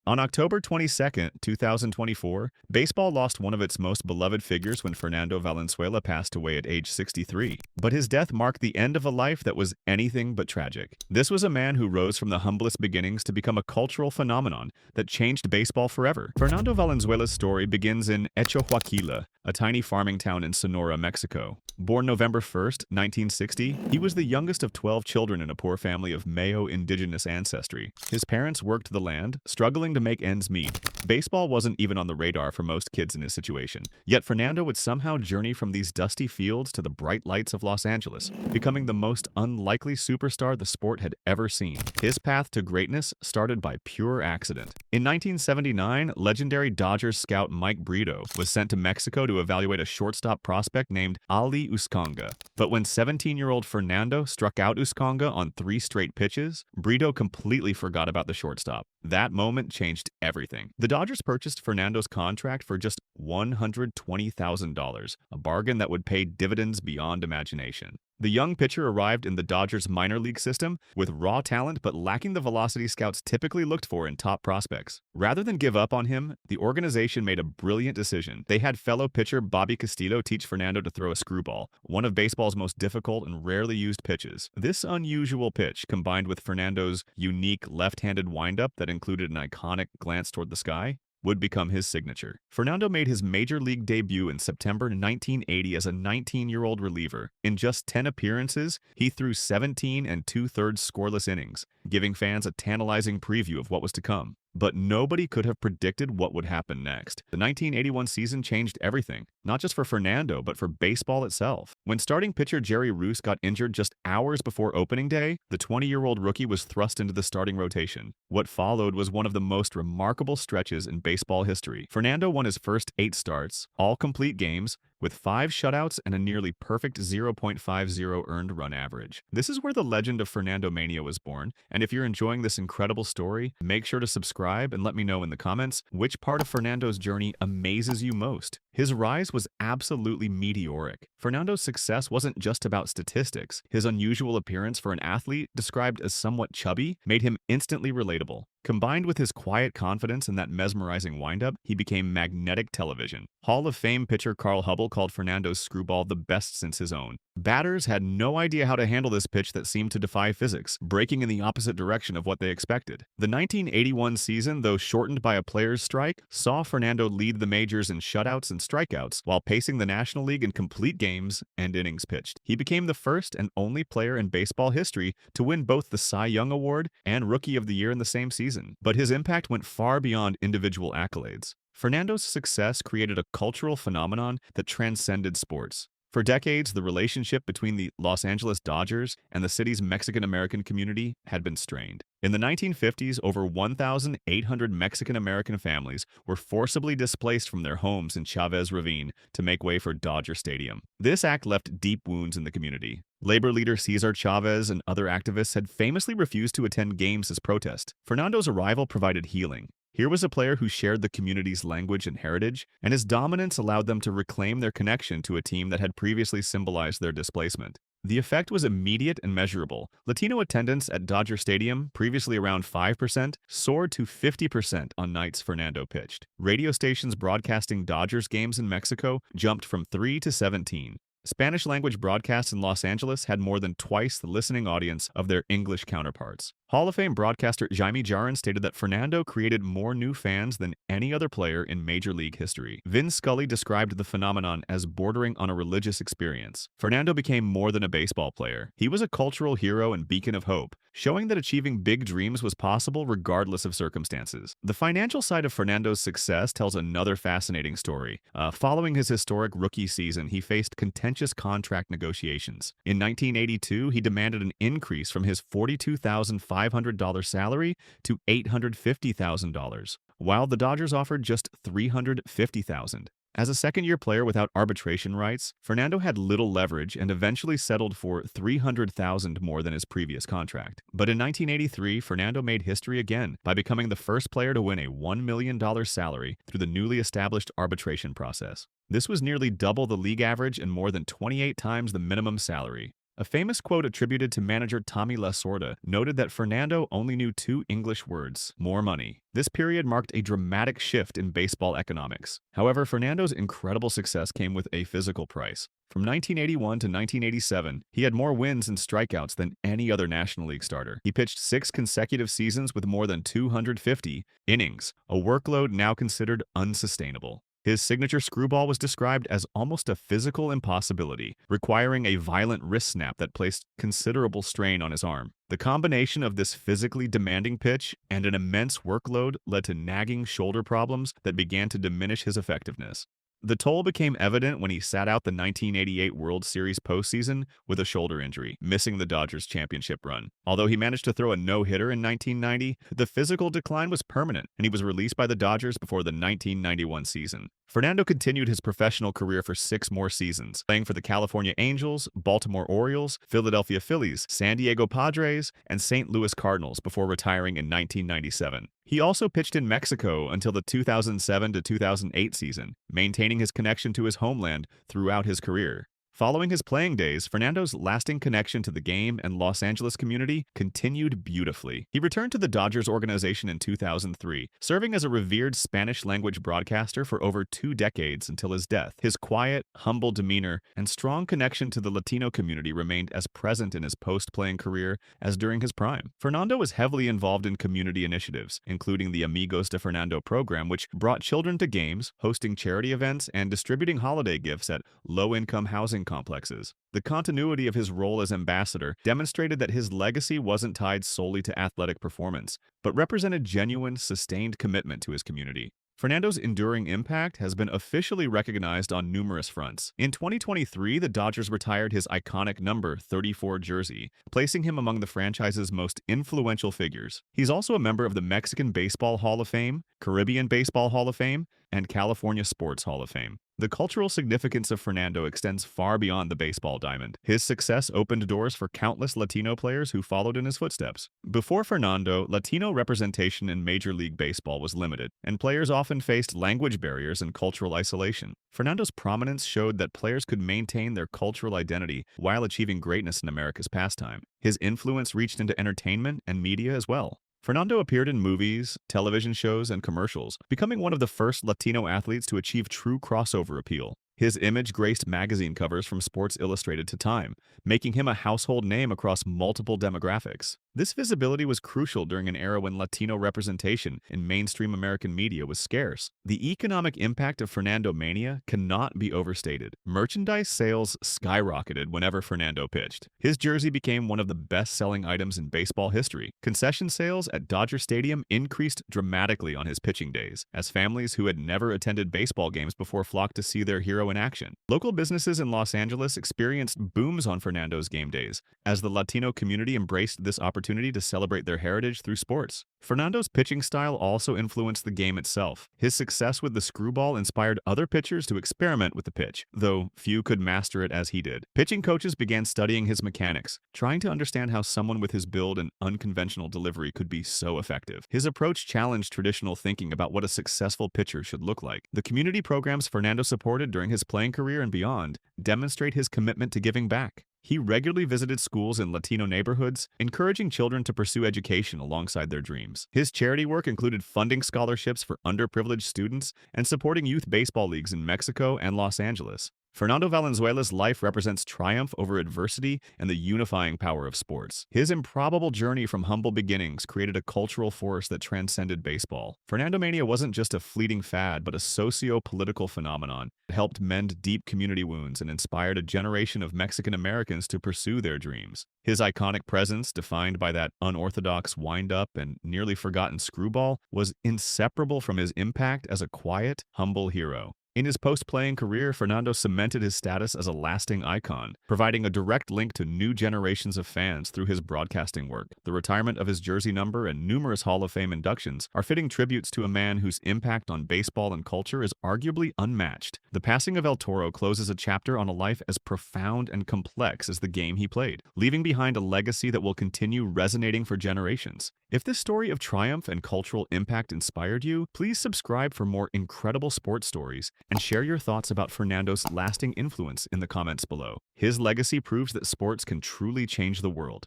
On October 22, 2024, baseball lost one of its most beloved figures when Fernando Valenzuela passed away at age 63. But his death marked the end of a life that was anything but tragic. This was a man who rose from the humblest beginnings to become a cultural phenomenon that changed baseball forever. Fernando Valenzuela's story begins in Echohuaquila, a tiny farming town in Sonora, Mexico. Born November 1, 1960, he was the youngest of 12 children in a poor family of Mayo indigenous ancestry. His parents worked the land, struggling to make ends meet. Baseball wasn't even on the radar for most kids in his situation, yet Fernando would somehow journey from these dusty fields to the bright lights of Los Angeles, becoming the most unlikely superstar the sport had ever seen. His path to greatness started by pure accident. In 1979, legendary Dodgers scout Mike Brito was sent to Mexico to evaluate a shortstop prospect named Ali Usconga. But when 17-year-old Fernando struck out Usconga on 3 straight pitches, Brito completely forgot about the shortstop. That moment changed everything. The Dodgers purchased Fernando's contract for just $120,000, a bargain that would pay dividends beyond imagination. The young pitcher arrived in the Dodgers minor league system with raw talent but lacking the velocity scouts typically looked for in top prospects. Rather than give up on him, the organization made a brilliant decision. They had fellow pitcher Bobby Castillo teach Fernando to throw a screwball, one of baseball's most difficult and rarely used pitches. This unusual pitch, combined with Fernando's unique left-handed windup that included an iconic glance toward the sky, would become his signature. Fernando made his major league debut in September 1980 as a 19-year-old reliever. In just 10 appearances, he threw 17 and 2/3 scoreless innings, giving fans a tantalizing preview of what was to come. But nobody could have predicted what would happen next. The 1981 season changed everything, not just for Fernando, but for baseball itself. When starting pitcher Jerry Roos got injured just hours before opening day, the 20-year-old rookie was thrust into the starting rotation. What followed was one of the most remarkable stretches in baseball history. Fernando won his first 8 starts, all complete games, with 5 shutouts and a nearly perfect 0.50 earned run average. This is where the legend of Fernando Mania was born, and if you're enjoying this incredible story, make sure to subscribe and let me know in the comments which part of Fernando's journey amazes you most. His rise was absolutely meteoric. Fernando's success wasn't just about statistics. His unusual appearance for an athlete, described as somewhat chubby, made him instantly relatable. Combined with his quiet confidence and that mesmerizing windup, he became magnetic television. Hall of Fame pitcher Carl Hubble called Fernando's screwball the best since his own. Batters had no idea how to handle this pitch that seemed to defy physics, breaking in the opposite direction of what they expected. The 1981 season, though shortened by a players' strike, saw Fernando lead the majors in shutouts and strikeouts while pacing the National League in complete games and innings pitched. He became the first and only player in baseball history to win both the Cy Young Award and Rookie of the Year in the same season. But his impact went far beyond individual accolades. Fernando's success created a cultural phenomenon that transcended sports. For decades, the relationship between the Los Angeles Dodgers and the city's Mexican-American community had been strained. In the 1950s, over 1,800 Mexican-American families were forcibly displaced from their homes in Chavez Ravine to make way for Dodger Stadium. This act left deep wounds in the community. Labor leader Cesar Chavez and other activists had famously refused to attend games as protest. Fernando's arrival provided healing. Here was a player who shared the community's language and heritage, and his dominance allowed them to reclaim their connection to a team that had previously symbolized their displacement. The effect was immediate and measurable. Latino attendance at Dodger Stadium, previously around 5%, soared to 50% on nights Fernando pitched. Radio stations broadcasting Dodgers games in Mexico jumped from 3 to 17. Spanish-language broadcasts in Los Angeles had more than twice the listening audience of their English counterparts. Hall of Fame broadcaster Jaime Jarrin stated that Fernando created more new fans than any other player in Major League history. Vin Scully described the phenomenon as bordering on a religious experience. Fernando became more than a baseball player. He was a cultural hero and beacon of hope, showing that achieving big dreams was possible regardless of circumstances. The financial side of Fernando's success tells another fascinating story. Following his historic rookie season, he faced contentious contract negotiations. In 1982, he demanded an increase from his $42,500 salary to $850,000, while the Dodgers offered just $350,000. As a second-year player without arbitration rights, Fernando had little leverage and eventually settled for $300,000 more than his previous contract. But in 1983, Fernando made history again by becoming the first player to win a $1 million salary through the newly established arbitration process. This was nearly double the league average and more than 28 times the minimum salary. A famous quote attributed to manager Tommy Lasorda noted that Fernando only knew two English words: more money. This period marked a dramatic shift in baseball economics. However, Fernando's incredible success came with a physical price. From 1981 to 1987, he had more wins and strikeouts than any other National League starter. He pitched 6 consecutive seasons with more than 250 innings, a workload now considered unsustainable. His signature screwball was described as almost a physical impossibility, requiring a violent wrist snap that placed considerable strain on his arm. The combination of this physically demanding pitch and an immense workload led to nagging shoulder problems that began to diminish his effectiveness. The toll became evident when he sat out the 1988 World Series postseason with a shoulder injury, missing the Dodgers' championship run. Although he managed to throw a no-hitter in 1990, the physical decline was permanent, and he was released by the Dodgers before the 1991 season. Fernando continued his professional career for 6 more seasons, playing for the California Angels, Baltimore Orioles, Philadelphia Phillies, San Diego Padres, and St. Louis Cardinals before retiring in 1997. He also pitched in Mexico until the 2007 to 2008 season, maintaining his connection to his homeland throughout his career. Following his playing days, Fernando's lasting connection to the game and Los Angeles community continued beautifully. He returned to the Dodgers organization in 2003, serving as a revered Spanish-language broadcaster for over 2 decades until his death. His quiet, humble demeanor and strong connection to the Latino community remained as present in his post-playing career as during his prime. Fernando was heavily involved in community initiatives, including the Amigos de Fernando program, which brought children to games, hosting charity events, and distributing holiday gifts at low-income housing complexes. The continuity of his role as ambassador demonstrated that his legacy wasn't tied solely to athletic performance, but represented genuine, sustained commitment to his community. Fernando's enduring impact has been officially recognized on numerous fronts. In 2023, the Dodgers retired his iconic number 34 jersey, placing him among the franchise's most influential figures. He's also a member of the Mexican Baseball Hall of Fame, Caribbean Baseball Hall of Fame, and California Sports Hall of Fame. The cultural significance of Fernando extends far beyond the baseball diamond. His success opened doors for countless Latino players who followed in his footsteps. Before Fernando, Latino representation in Major League Baseball was limited, and players often faced language barriers and cultural isolation. Fernando's prominence showed that players could maintain their cultural identity while achieving greatness in America's pastime. His influence reached into entertainment and media as well. Fernando appeared in movies, television shows, and commercials, becoming one of the first Latino athletes to achieve true crossover appeal. His image graced magazine covers from Sports Illustrated to Time, making him a household name across multiple demographics. This visibility was crucial during an era when Latino representation in mainstream American media was scarce. The economic impact of Fernando Mania cannot be overstated. Merchandise sales skyrocketed whenever Fernando pitched. His jersey became one of the best-selling items in baseball history. Concession sales at Dodger Stadium increased dramatically on his pitching days, as families who had never attended baseball games before flocked to see their hero in action. Local businesses in Los Angeles experienced booms on Fernando's game days, as the Latino community embraced this opportunity to celebrate their heritage through sports. Fernando's pitching style also influenced the game itself. His success with the screwball inspired other pitchers to experiment with the pitch, though few could master it as he did. Pitching coaches began studying his mechanics, trying to understand how someone with his build and unconventional delivery could be so effective. His approach challenged traditional thinking about what a successful pitcher should look like. The community programs Fernando supported during his playing career and beyond demonstrate his commitment to giving back. He regularly visited schools in Latino neighborhoods, encouraging children to pursue education alongside their dreams. His charity work included funding scholarships for underprivileged students and supporting youth baseball leagues in Mexico and Los Angeles. Fernando Valenzuela's life represents triumph over adversity and the unifying power of sports. His improbable journey from humble beginnings created a cultural force that transcended baseball. Fernando Mania wasn't just a fleeting fad, but a socio-political phenomenon. It helped mend deep community wounds and inspired a generation of Mexican Americans to pursue their dreams. His iconic presence, defined by that unorthodox wind-up and nearly forgotten screwball, was inseparable from his impact as a quiet, humble hero. In his post-playing career, Fernando cemented his status as a lasting icon, providing a direct link to new generations of fans through his broadcasting work. The retirement of his jersey number and numerous Hall of Fame inductions are fitting tributes to a man whose impact on baseball and culture is arguably unmatched. The passing of El Toro closes a chapter on a life as profound and complex as the game he played, leaving behind a legacy that will continue resonating for generations. If this story of triumph and cultural impact inspired you, please subscribe for more incredible sports stories And share your thoughts about Fernando's lasting influence in the comments below. His legacy proves that sports can truly change the world.